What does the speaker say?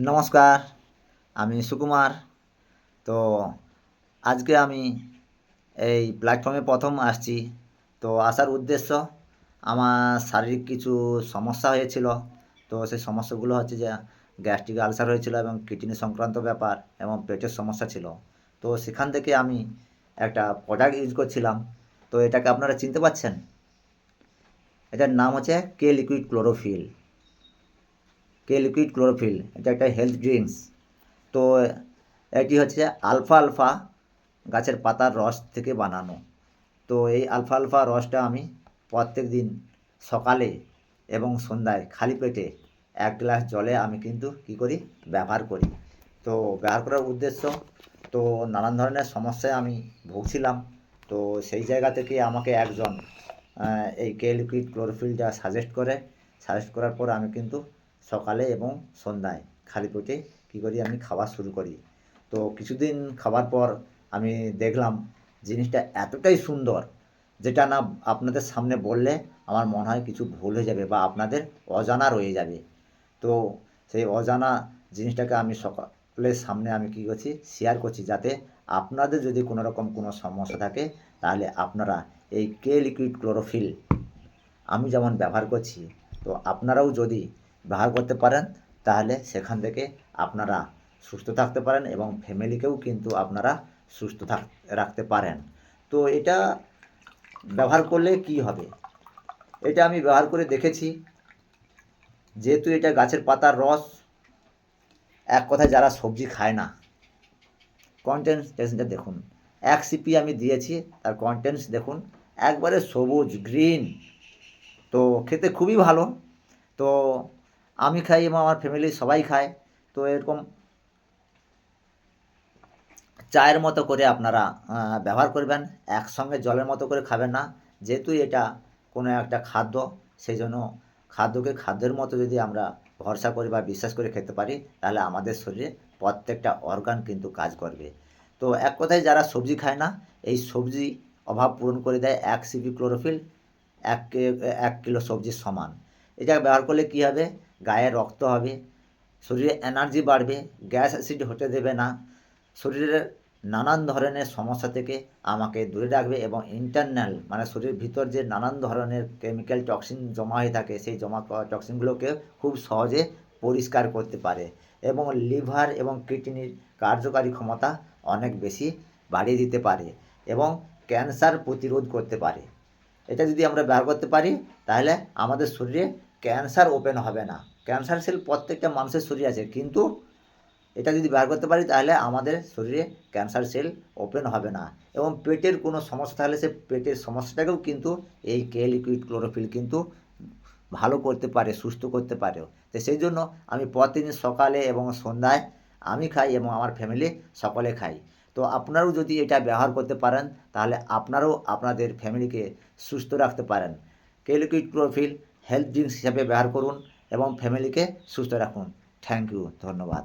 নমস্কার, আমি সুকুমার। তো আজকে আমি এই প্ল্যাটফর্মে প্রথম আসছি। তো আসার উদ্দেশ্য, আমার শারীরিক কিছু সমস্যা হয়েছিল। তো সেই সমস্যাগুলো হচ্ছে যে গ্যাস্ট্রিক আলসার হয়েছিল এবং কিডনি সংক্রান্ত ব্যাপার এবং পেটের সমস্যা ছিল। তো সেখান থেকে আমি একটা প্রোডাক্ট ইউজ করছিলাম। তো এটাকে আপনারা চিনতে পারছেন? এটার নাম হচ্ছে লিকুইড ক্লোরোফিল। লিকুইড ক্লোরোফিল এটা একটা হেলথ ড্রিঙ্কস। তো এটি হচ্ছে আলফা আলফা গাছের পাতার রস থেকে বানানো। তো এই আলফা আলফা রসটা আমি প্রত্যেক দিন সকালে এবং সন্ধ্যায় খালি পেটে 1 গ্লাস জলে আমি কিন্তু কী করি, ব্যবহার করি। তো ব্যবহার করার উদ্দেশ্য, তো নানান ধরনের সমস্যায় আমি ভুগছিলাম। তো সেই জায়গা থেকে আমাকে একজন এই লিকুইড ক্লোরোফিলটা সাজেস্ট করার পর আমি কিন্তু সকালে এবং সন্ধ্যায় খালি পেটে কী করি, আমি খাওয়া শুরু করি। তো কিছুদিন খাওয়ার পর আমি দেখলাম জিনিসটা এতটাই সুন্দর, যেটা না আপনাদের সামনে বললে আমার মনে হয় কিছু ভুল হয়ে যাবে বা আপনাদের অজানা রয়ে যাবে। তো সেই অজানা জিনিসটাকে আমি সকলের সামনে আমি কী করছি, শেয়ার করছি, যাতে আপনাদের যদি কোনো রকম কোনো সমস্যা থাকে তাহলে আপনারা এই লিকুইড ক্লোরোফিল আমি যেমন ব্যবহার করছি, তো আপনারাও যদি ব্যবহার করতে পারেন তাহলে সেখান থেকে আপনারা সুস্থ থাকতে পারেন এবং ফ্যামিলিকেও কিন্তু আপনারা সুস্থ রাখতে পারেন। তো এটা ব্যবহার করলে কি হবে, এটা আমি ব্যবহার করে দেখেছি। যেহেতু এটা গাছের পাতার রস, এক কথায় যারা সবজি খায় না, কন্টেন্টসটা দেখুন, 1 সিপি আমি দিয়েছি, তার কন্টেন্টস দেখুন, একবারে সবুজ গ্রিন। তো খেতে খুবই ভালো। তো আমি খাই এবং আমার ফ্যামিলির সবাই খায়। তো এরকম চায়ের মতো করে আপনারা ব্যবহার করবেন, একসঙ্গে জলের মতো করে খাবেন না। যেহেতু এটা কোনো একটা খাদ্য, সেই জন্য খাদ্যকে খাদ্যের মতো যদি আমরা ভরসা করি বা বিশ্বাস করে খেতে পারি, তাহলে আমাদের শরীরে প্রত্যেকটা অর্গান কিন্তু কাজ করবে। তো এক কথায় যারা সবজি খায় না, এই সবজি অভাব পূরণ করে দেয় 1 সিপি ক্লোরোফিল, 1 কিলো সবজির সমান। এটা ব্যবহার করলে কী হবে, গায়ে রক্ত হবে, শরীরে এনার্জি বাড়বে, গ্যাস অ্যাসিড হতে দেবে না, শরীরের নানান ধরনের সমস্যা থেকে আমাকে দূরে রাখবে এবং ইন্টারনাল মানে শরীরের ভিতর যে নানান ধরনের কেমিক্যাল টক্সিন জমা হয়ে থাকে, সেই জমা টক্সিনগুলোকে খুব সহজে পরিষ্কার করতে পারে এবং লিভার এবং কিডনির কার্যকারী ক্ষমতা অনেক বেশি বাড়িয়ে দিতে পারে এবং ক্যান্সার প্রতিরোধ করতে পারে। এটা যদি আমরা ব্যবহার করতে পারি তাহলে আমাদের শরীরে ক্যান্সার ওপেন হবে না। ক্যান্সার সেল প্রত্যেকটা মানুষের শরীরে আছে, কিন্তু এটা যদি ব্যবহার করতে পারি তাহলে আমাদের শরীরে ক্যান্সার সেল ওপেন হবে না এবং পেটের কোনো সমস্যা থাকলে সে পেটের সমস্যাটাকেও কিন্তু এই লিকুইড ক্লোরোফিল কিন্তু ভালো করতে পারে, সুস্থ করতে পারে। তো সেই জন্য আমি প্রতিদিন সকালে এবং সন্ধ্যায় আমি খাই এবং আমার ফ্যামিলি সকলে খাই। তো আপনারাও যদি এটা ব্যবহার করতে পারেন তাহলে আপনারাও আপনাদের ফ্যামিলিকে সুস্থ রাখতে পারেন। লিকুইড ক্লোরোফিল হেলথ ড্রিঙ্কস হিসাবে ব্যবহার করুন এবং ফ্যামিলিকে সুস্থ রাখুন। থ্যাংক ইউ, ধন্যবাদ।